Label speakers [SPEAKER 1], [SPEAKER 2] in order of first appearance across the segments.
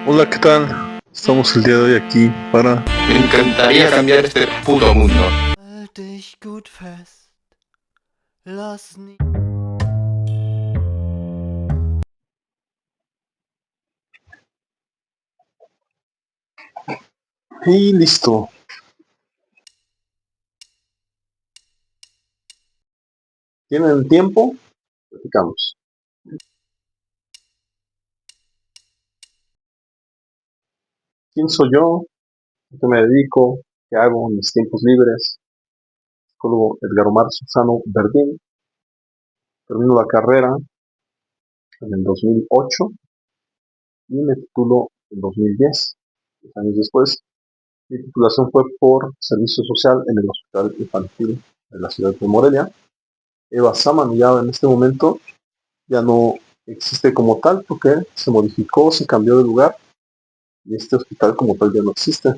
[SPEAKER 1] Hola, ¿qué tal? Estamos el día de hoy aquí para...
[SPEAKER 2] Me encantaría cambiar este puto mundo.
[SPEAKER 3] Halt dich gut fest, lass nie.
[SPEAKER 1] Y listo. ¿Tienen tiempo? Platicamos. ¿Quién soy yo? ¿A qué me dedico? ¿Qué hago en mis tiempos libres? Psicólogo Edgar Omar Susano Verdín. Termino la carrera en el 2008 y me titulo en 2010. 10 años después. Mi titulación fue por servicio social en el Hospital Infantil de la ciudad de Morelia. Eva Saman ya en este momento ya no existe como tal porque se modificó, se cambió de lugar y este hospital como tal ya no existe.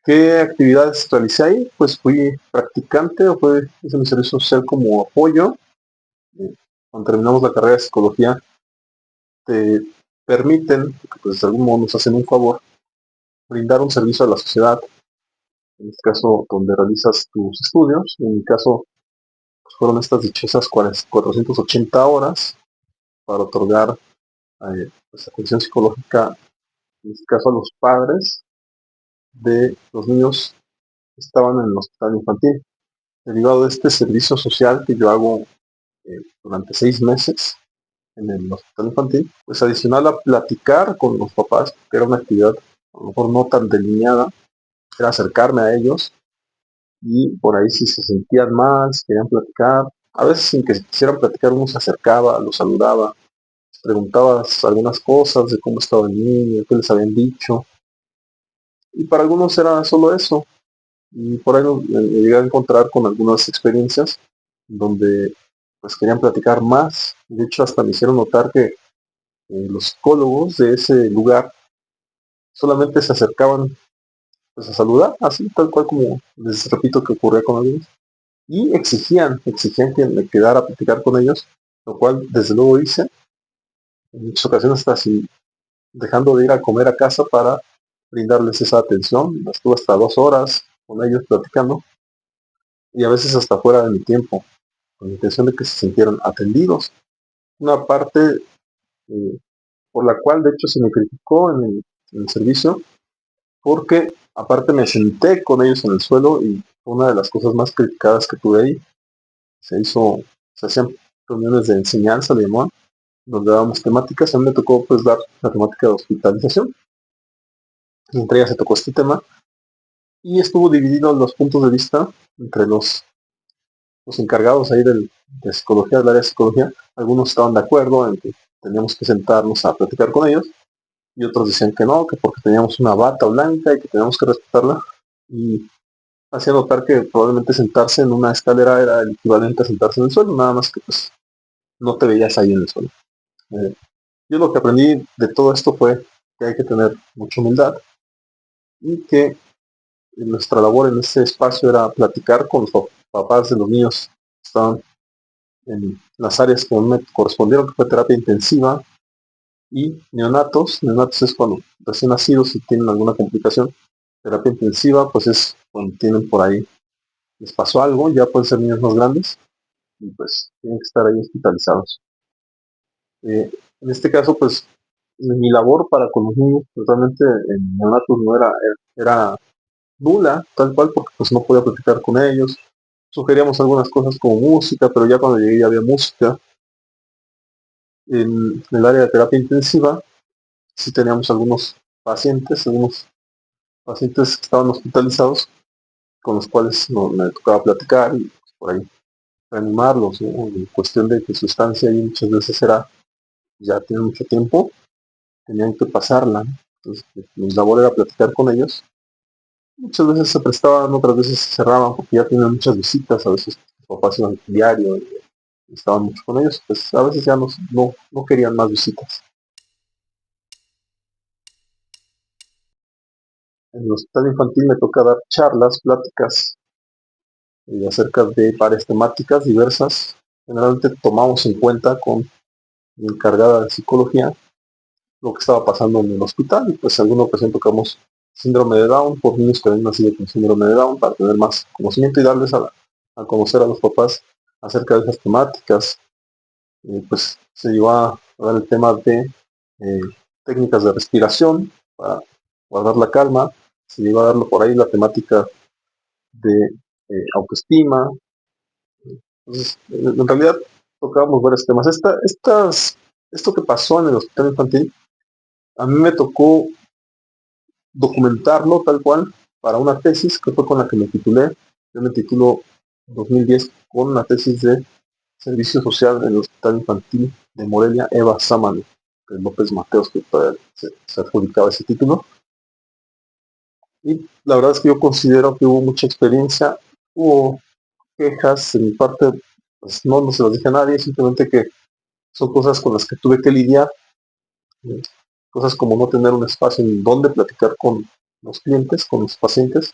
[SPEAKER 1] ¿Qué actividades realicé ahí? Pues fui practicante o hice mi servicio social como apoyo. Cuando terminamos la carrera de psicología, te permiten, porque pues de algún modo nos hacen un favor, brindar un servicio a la sociedad, en este caso donde realizas tus estudios. En mi caso pues, fueron estas dichosas 480 horas para otorgar pues, atención psicológica, en este caso a los padres de los niños que estaban en el hospital infantil. Derivado de este servicio social que yo hago durante 6 meses en el hospital infantil, pues adicional a platicar con los papás, que era una actividad a lo mejor no tan delineada, era acercarme a ellos y por ahí si se sentían mal, si querían platicar, a veces sin que quisieran platicar uno se acercaba, los saludaba, preguntaba algunas cosas de cómo estaba el niño, qué les habían dicho, y para algunos era solo eso, y por ahí me llegué a encontrar con algunas experiencias donde pues querían platicar más. De hecho, hasta me hicieron notar que los psicólogos de ese lugar solamente se acercaban pues, a saludar, así tal cual como les repito que ocurría con algunos, y exigían que me quedara a platicar con ellos, lo cual desde luego hice, en muchas ocasiones hasta así, dejando de ir a comer a casa para brindarles esa atención. Estuve hasta 2 horas con ellos platicando y a veces hasta fuera de mi tiempo, con la intención de que se sintieran atendidos. Una parte por la cual de hecho se me criticó en el servicio, porque aparte me senté con ellos en el suelo y una de las cosas más criticadas que tuve ahí, se hacían reuniones de enseñanza, le llamaban, donde dábamos temáticas. A mí me tocó pues dar la temática de hospitalización, y entre ellas se tocó este tema, y estuvo dividido los puntos de vista entre los encargados ahí de psicología, del área de psicología. Algunos estaban de acuerdo en que teníamos que sentarnos a platicar con ellos, y otros decían que no, que porque teníamos una bata blanca y que teníamos que respetarla. Y hacía notar que probablemente sentarse en una escalera era el equivalente a sentarse en el suelo, nada más que pues no te veías ahí en el suelo. Eh, yo lo que aprendí de todo esto fue que hay que tener mucha humildad y que nuestra labor en ese espacio era platicar con los papás de los niños que estaban en las áreas que me correspondieron, que fue terapia intensiva y neonatos. Neonatos es cuando recién nacidos y tienen alguna complicación. Terapia intensiva pues es cuando tienen por ahí, les pasó algo, ya pueden ser niños más grandes y pues tienen que estar ahí hospitalizados. En este caso pues mi labor para con los niños pues, realmente en neonatos no era nula, tal cual, porque pues no podía platicar con ellos. Sugeríamos algunas cosas como música, pero ya cuando llegué ya había música. En el área de terapia intensiva sí teníamos algunos pacientes que estaban hospitalizados con los cuales no, me tocaba platicar y pues, por ahí reanimarlos, ¿no? En cuestión de que su estancia ahí muchas veces era, ya tiene mucho tiempo, tenían que pasarla, ¿no? Entonces mi labor era platicar con ellos. Muchas veces se prestaban, otras veces se cerraban porque ya tenían muchas visitas, a veces los papás iban diario y estaban mucho con ellos, pues a veces ya no querían más visitas. En el hospital infantil me toca dar charlas, pláticas acerca de varias temáticas diversas. Generalmente tomamos en cuenta con mi encargada de psicología lo que estaba pasando en el hospital y pues en alguna ocasión tocamos síndrome de Down por niños que habían nacido con síndrome de Down para tener más conocimiento y darles a conocer a los papás acerca de esas temáticas. Pues se llevó a dar el tema de eh, técnicas de respiración para guardar la calma, se llevó a darlo por ahí la temática de autoestima. Entonces, en realidad tocábamos varios temas. Esto que pasó en el hospital infantil, a mí me tocó documentarlo tal cual para una tesis que fue con la que me titulé. Yo me titulo 2010 con una tesis de Servicio Social en el Hospital Infantil de Morelia, Eva Sámano, que López Mateos, que todavía se adjudicaba ese título. Y la verdad es que yo considero que hubo mucha experiencia, hubo quejas en mi parte, pues no se las dije a nadie, simplemente que son cosas con las que tuve que lidiar, eh, cosas como no tener un espacio en donde platicar con los clientes, con los pacientes.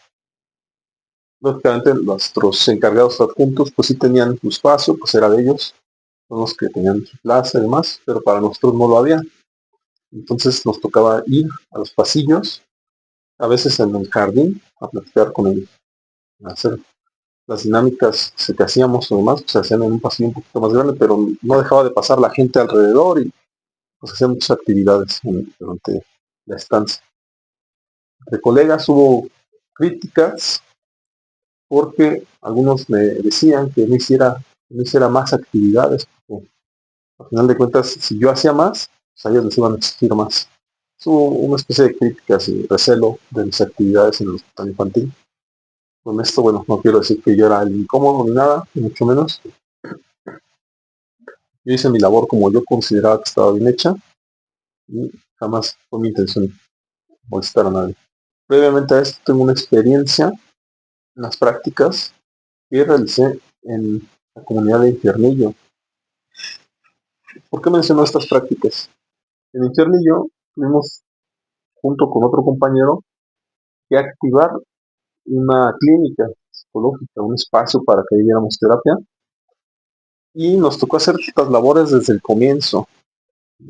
[SPEAKER 1] Lógicamente nuestros encargados adjuntos pues sí tenían su espacio, pues era de ellos, son los que tenían su plaza y demás, pero para nosotros no lo había. Entonces nos tocaba ir a los pasillos, a veces en el jardín, a platicar con ellos, a hacer las dinámicas que hacíamos o demás, pues se hacían en un pasillo un poquito más grande, pero no dejaba de pasar la gente alrededor y pues hacían muchas actividades durante la estancia. De colegas hubo críticas porque algunos me decían que no hiciera más actividades, porque al final de cuentas, si yo hacía más, pues a ellos les iban a exigir más. Hubo una especie de críticas y recelo de mis actividades en el hospital infantil. Con esto, bueno, no quiero decir que yo era el incómodo ni nada, ni mucho menos. Yo hice mi labor como yo consideraba que estaba bien hecha y jamás fue mi intención molestar a nadie. Previamente a esto tengo una experiencia en las prácticas que realicé en la comunidad de Infiernillo. ¿Por qué menciono estas prácticas? En Infiernillo tuvimos, junto con otro compañero, que activar una clínica psicológica, un espacio para que diéramos terapia, y nos tocó hacer estas labores desde el comienzo.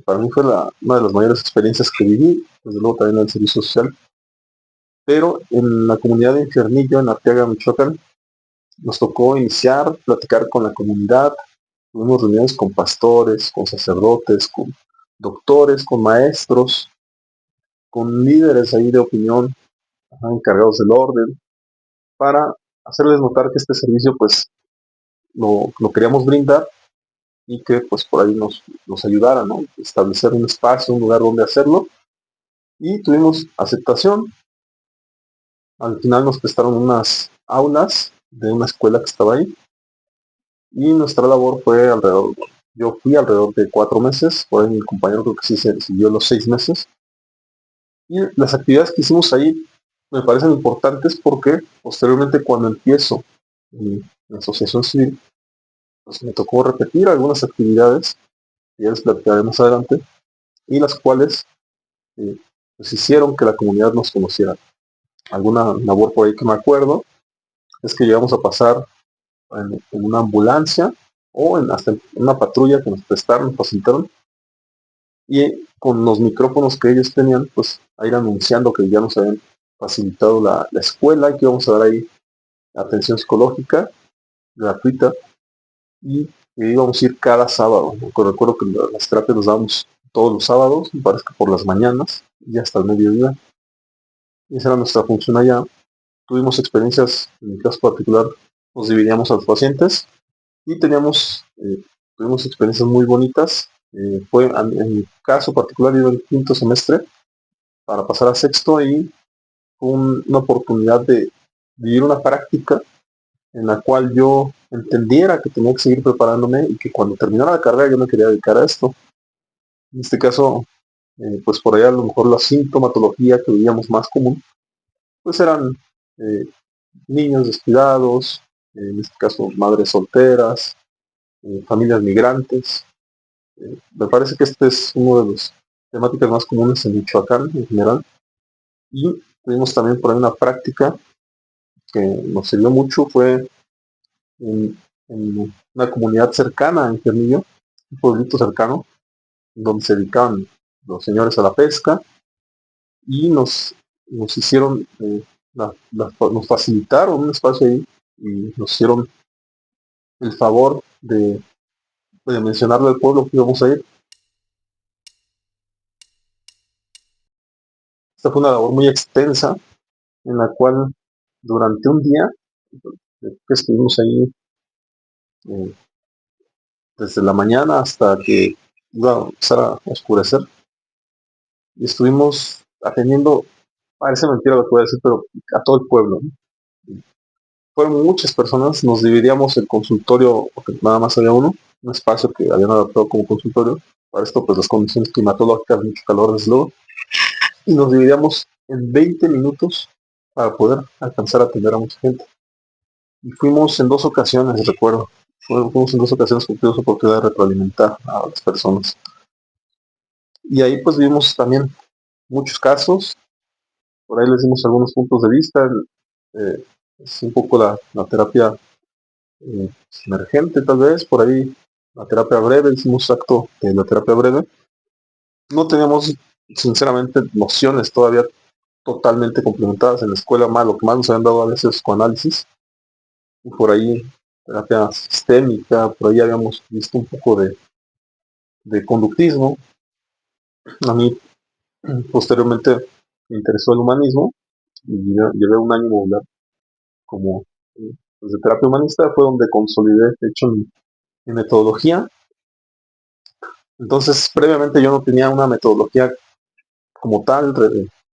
[SPEAKER 1] Para mí fue una de las mayores experiencias que viví, desde luego también en el servicio social, pero en la comunidad de Infiernillo, en Arteaga, Michoacán, nos tocó iniciar, platicar con la comunidad, tuvimos reuniones con pastores, con sacerdotes, con doctores, con maestros, con líderes ahí de opinión, encargados del orden, para hacerles notar que este servicio pues lo queríamos brindar y que pues por ahí nos ayudara, ¿no? Establecer un espacio, un lugar donde hacerlo, y tuvimos aceptación. Al final nos prestaron unas aulas de una escuela que estaba ahí y nuestra labor fue yo fui alrededor de 4 meses, por ahí mi compañero creo que sí se siguió los 6 meses, y las actividades que hicimos ahí me parecen importantes porque posteriormente cuando empiezo mi asociación civil, pues me tocó repetir algunas actividades, que ya les platicaré más adelante, y las cuales pues hicieron que la comunidad nos conociera. Alguna labor por ahí que me acuerdo es que llegamos a pasar en una ambulancia o hasta en una patrulla que nos prestaron, nos facilitaron, y con los micrófonos que ellos tenían, pues a ir anunciando que ya nos habían facilitado la escuela y que íbamos a dar ahí atención psicológica gratuita y que íbamos a ir cada sábado. Recuerdo que las terapias nos dábamos todos los sábados, me parece que por las mañanas y hasta el mediodía. Y esa era nuestra función allá. Tuvimos experiencias, en mi caso particular, nos dividíamos a los pacientes y tuvimos experiencias muy bonitas. En mi caso particular, iba en quinto semestre para pasar a sexto y fue una oportunidad de vivir una práctica en la cual yo entendiera que tenía que seguir preparándome y que cuando terminara la carrera yo me quería dedicar a esto. En este caso, pues por allá a lo mejor la sintomatología que veíamos más común, pues eran eh, niños descuidados, en este caso madres solteras, familias migrantes. Me parece que este es uno de los temáticas más comunes en Michoacán en general. Y tuvimos también por ahí una práctica que nos sirvió mucho, fue en una comunidad cercana en Fernillo, un pueblito cercano, donde se dedicaban los señores a la pesca y nos hicieron, nos facilitaron un espacio ahí y nos hicieron el favor de mencionarle al pueblo que íbamos a ir. Esta fue una labor muy extensa en la cual durante un día que estuvimos ahí eh, desde la mañana hasta que iba a empezar a oscurecer y estuvimos atendiendo, parece mentira lo que voy a decir, pero a todo el pueblo, ¿no? Fueron muchas personas, nos dividíamos el consultorio, porque nada más había uno, un espacio que habían adaptado como consultorio. Para esto, pues las condiciones climatológicas, mucho calor, desde luego, y nos dividíamos en 20 minutos para poder alcanzar a atender a mucha gente. Y fuimos en dos ocasiones, recuerdo. Fuimos en dos ocasiones porque tuvimos oportunidad de retroalimentar a las personas. Y ahí pues vimos también muchos casos, por ahí les dimos algunos puntos de vista. Es un poco la terapia emergente tal vez, por ahí la terapia breve, hicimos acto de la terapia breve. No teníamos sinceramente nociones todavía totalmente complementadas en la escuela, más lo que más nos habían dado a veces psicoanálisis, y por ahí terapia sistémica, por ahí habíamos visto un poco de conductismo. A mí posteriormente me interesó el humanismo y llevé un año modular como pues, de terapia humanista, fue donde consolidé de hecho mi metodología. Entonces previamente yo no tenía una metodología como tal,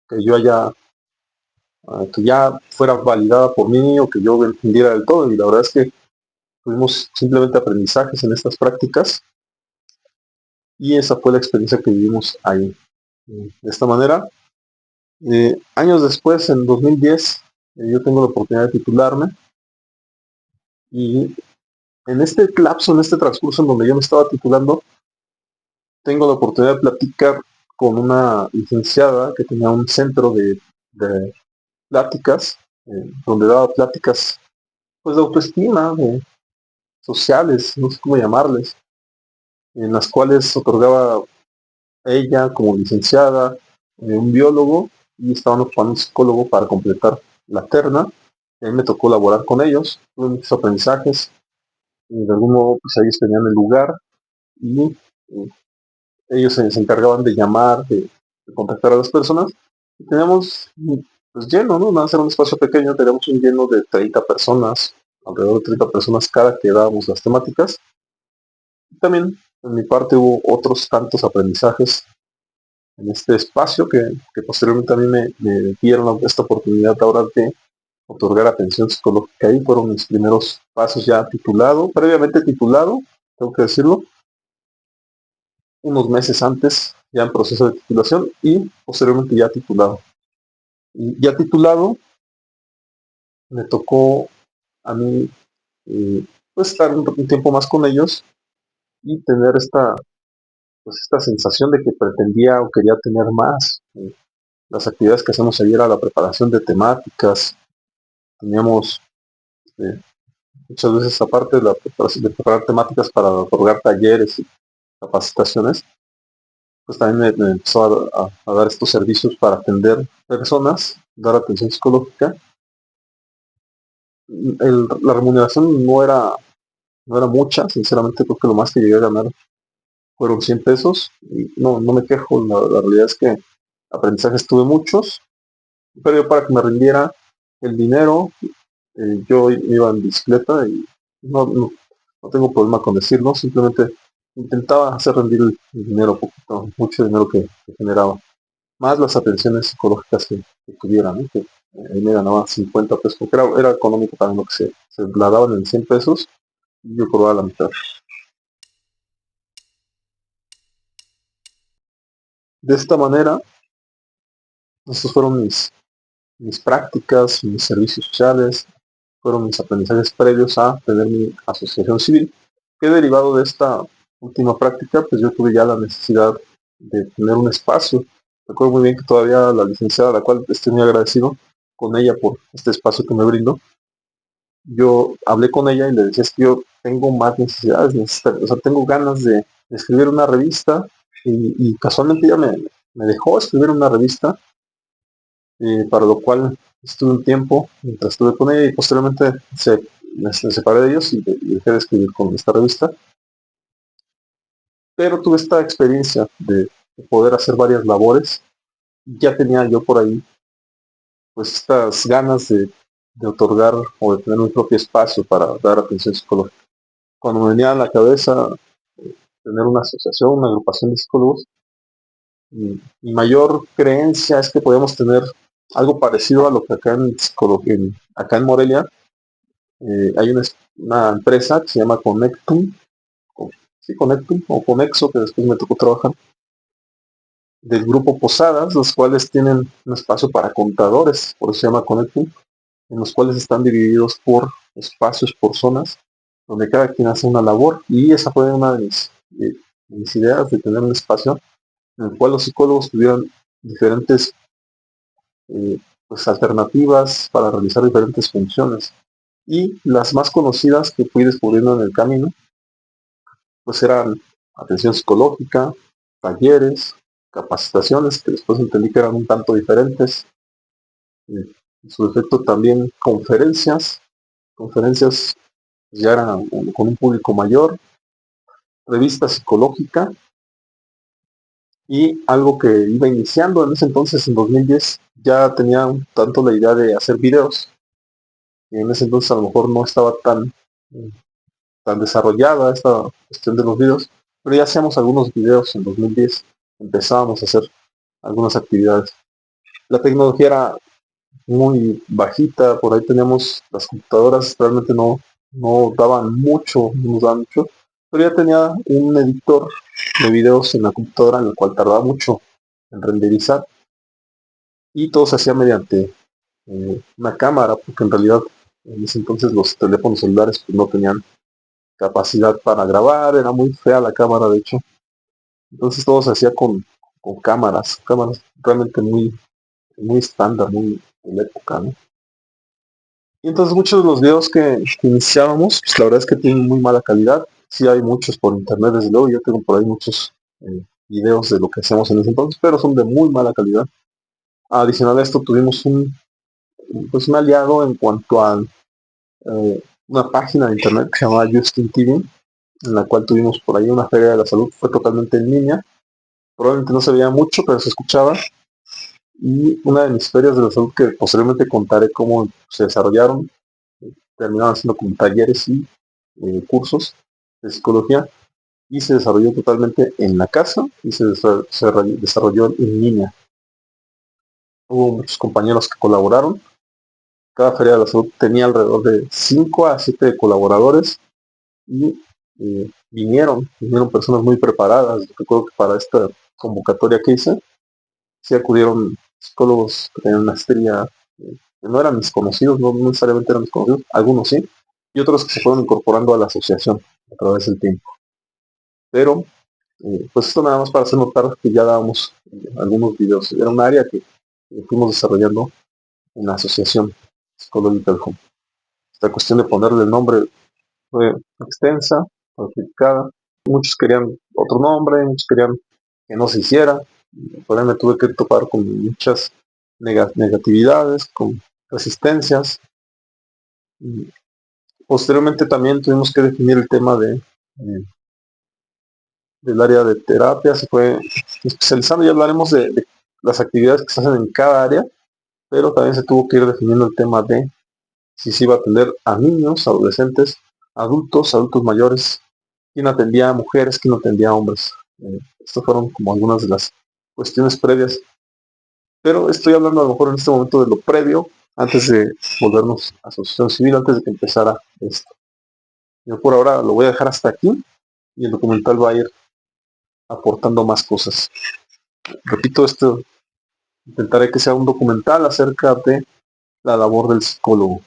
[SPEAKER 1] que yo haya, que ya fuera validada por mí o que yo entendiera del todo, y la verdad es que tuvimos simplemente aprendizajes en estas prácticas y esa fue la experiencia que vivimos ahí. De esta manera, años después, en 2010, yo tengo la oportunidad de titularme y en este lapso, en este transcurso en donde yo me estaba titulando, tengo la oportunidad de platicar con una licenciada que tenía un centro de pláticas, donde daba pláticas pues de autoestima, sociales, no sé cómo llamarles, en las cuales otorgaba ella como licenciada, un biólogo, y estaban ocupando un psicólogo para completar la terna. A mí me tocó laborar con ellos, tuve muchos aprendizajes, y de algún modo pues ellos tenían el lugar y ellos se encargaban de llamar, de contactar a las personas, y teníamos pues lleno, ¿no? Nada más era un espacio pequeño, teníamos un lleno de 30 personas, alrededor de 30 personas cada que dábamos las temáticas. Y también en mi parte hubo otros tantos aprendizajes en este espacio que posteriormente a mí me dieron esta oportunidad ahora de otorgar atención psicológica. Ahí fueron mis primeros pasos ya titulado, previamente titulado, tengo que decirlo, unos meses antes, ya en proceso de titulación y posteriormente ya titulado. Y ya titulado, me tocó a mí pues estar un tiempo más con ellos y tener pues esta sensación de que pretendía o quería tener más. Las actividades que hacemos ayer era la preparación de temáticas, teníamos eh, muchas veces aparte de la preparación de preparar temáticas para otorgar talleres y capacitaciones, pues también me empezó a dar estos servicios para atender personas, dar atención psicológica. La remuneración no era mucha, sinceramente creo que lo más que llegué a ganar fueron 100 pesos. Y no me quejo, la realidad es que aprendizajes tuve muchos, pero yo para que me rindiera el dinero, yo iba en bicicleta y no tengo problema con decirlo, simplemente intentaba hacer rendir el dinero, poquito, mucho dinero que generaba, más las atenciones psicológicas que tuviera, ¿no? Que ahí me ganaba 50 pesos, porque era económico también lo que se la daban en 100 pesos y yo cobraba la mitad. De esta manera, estos fueron mis prácticas, mis servicios sociales, fueron mis aprendizajes previos a tener mi asociación civil, que derivado de esta última práctica, pues yo tuve ya la necesidad de tener un espacio. Recuerdo muy bien que todavía la licenciada, a la cual estoy muy agradecido con ella por este espacio que me brindó, yo hablé con ella y le decía, es que yo tengo más necesidades, o sea, tengo ganas de escribir una revista, y casualmente ella me dejó escribir una revista, para lo cual estuve un tiempo mientras estuve con ella y posteriormente me separé de ellos y dejé de escribir con esta revista. Pero tuve esta experiencia de poder hacer varias labores. Ya tenía yo por ahí pues estas ganas de otorgar o de tener mi propio espacio para dar atención psicológica. Cuando me venía a la cabeza tener una asociación, una agrupación de psicólogos, mi mayor creencia es que podemos tener algo parecido a lo que acá acá en Morelia hay una empresa que se llama Connectum, sí, Connectum o Conexo, que después me tocó trabajar, del grupo Posadas, los cuales tienen un espacio para contadores, por eso se llama Connectum, en los cuales están divididos por espacios, por zonas, donde cada quien hace una labor, y esa fue una de mis ideas, de tener un espacio en el cual los psicólogos tuvieran diferentes eh, pues, alternativas para realizar diferentes funciones. Y las más conocidas que fui descubriendo en el camino, pues eran atención psicológica, talleres, capacitaciones, que después entendí que eran un tanto diferentes. En su efecto también conferencias ya eran con un público mayor, revista psicológica y algo que iba iniciando en ese entonces, en 2010, ya tenía un tanto la idea de hacer videos. Y en ese entonces a lo mejor no estaba tan desarrollada esta cuestión de los videos, pero ya hacíamos algunos videos en 2010, empezábamos a hacer algunas actividades. La tecnología era muy bajita, por ahí teníamos las computadoras, realmente no daban mucho, no nos daban mucho, pero ya tenía un editor de videos en la computadora en el cual tardaba mucho en renderizar y todo se hacía mediante una cámara, porque en realidad en ese entonces los teléfonos celulares pues, no tenían capacidad para grabar, era muy fea la cámara de hecho, entonces todo se hacía con cámaras realmente muy estándar, muy de la época, ¿no? Y entonces muchos de los videos que iniciábamos, pues la verdad es que tienen muy mala calidad. Sí hay muchos por internet, desde luego, yo tengo por ahí muchos videos de lo que hacemos en ese entonces, pero son de muy mala calidad. Adicional a esto tuvimos pues un aliado en cuanto a una página de internet que se llamaba Justin TV, en la cual tuvimos por ahí una feria de la salud, fue totalmente en línea. Probablemente no se veía mucho, pero se escuchaba. Y una de mis ferias de la salud que posteriormente contaré cómo se desarrollaron, terminaban siendo como talleres y cursos de psicología y se desarrolló totalmente en la casa y se desarrolló en línea. Hubo muchos compañeros que colaboraron. Cada feria de la salud tenía alrededor de 5 a 7 colaboradores y vinieron personas muy preparadas. Yo recuerdo que para esta convocatoria que hice, sí acudieron psicólogos que tenían maestría, que no eran mis conocidos, no necesariamente eran mis conocidos, algunos sí, y otros que se fueron incorporando a la asociación a través del tiempo. Pero, pues esto nada más para hacer notar que ya dábamos algunos videos. Era un área que fuimos desarrollando en la asociación psicológica del Home. Esta cuestión de ponerle el nombre fue extensa, fue criticada. Muchos querían otro nombre, muchos querían que no se hiciera. Por ahí me tuve que topar con muchas negatividades, con resistencias. Y posteriormente también tuvimos que definir el tema del área de terapia, se fue especializando, ya hablaremos de las actividades que se hacen en cada área, pero también se tuvo que ir definiendo el tema de si se iba a atender a niños, adolescentes, adultos mayores, quién atendía a mujeres, quién atendía a hombres. Estas fueron como algunas de las cuestiones previas, pero estoy hablando a lo mejor en este momento de lo previo, antes de volvernos a asociación civil, antes de que empezara esto. Yo por ahora lo voy a dejar hasta aquí y el documental va a ir aportando más cosas. Repito, esto intentaré que sea un documental acerca de la labor del psicólogo.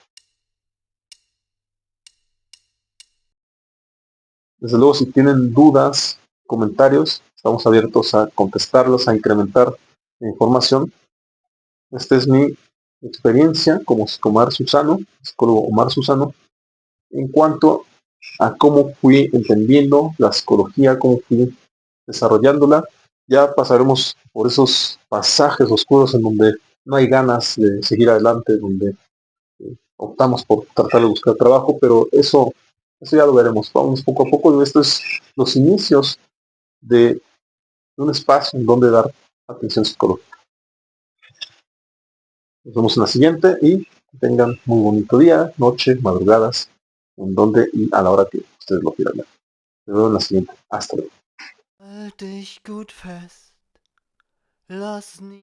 [SPEAKER 1] Desde luego, si tienen dudas, comentarios, estamos abiertos a contestarlos, a incrementar la información. Esta es mi experiencia como Omar Susano, psicólogo Omar Susano, en cuanto a cómo fui entendiendo la psicología, cómo fui desarrollándola Ya pasaremos por esos pasajes oscuros en donde no hay ganas de seguir adelante, donde optamos por tratar de buscar trabajo, pero eso ya lo veremos. Vamos poco a poco y estos es los inicios de un espacio en donde dar atención psicológica. Nos vemos en la siguiente y que tengan muy bonito día, noche, madrugadas, en donde y a la hora que ustedes lo quieran ver. Nos vemos en la siguiente. Hasta luego.
[SPEAKER 3] Halt dich gut fest. Lass nie.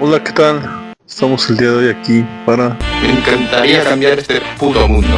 [SPEAKER 1] Hola, ¿qué tal? Estamos el día de hoy aquí para
[SPEAKER 2] Me encantaría cambiar este puto mundo.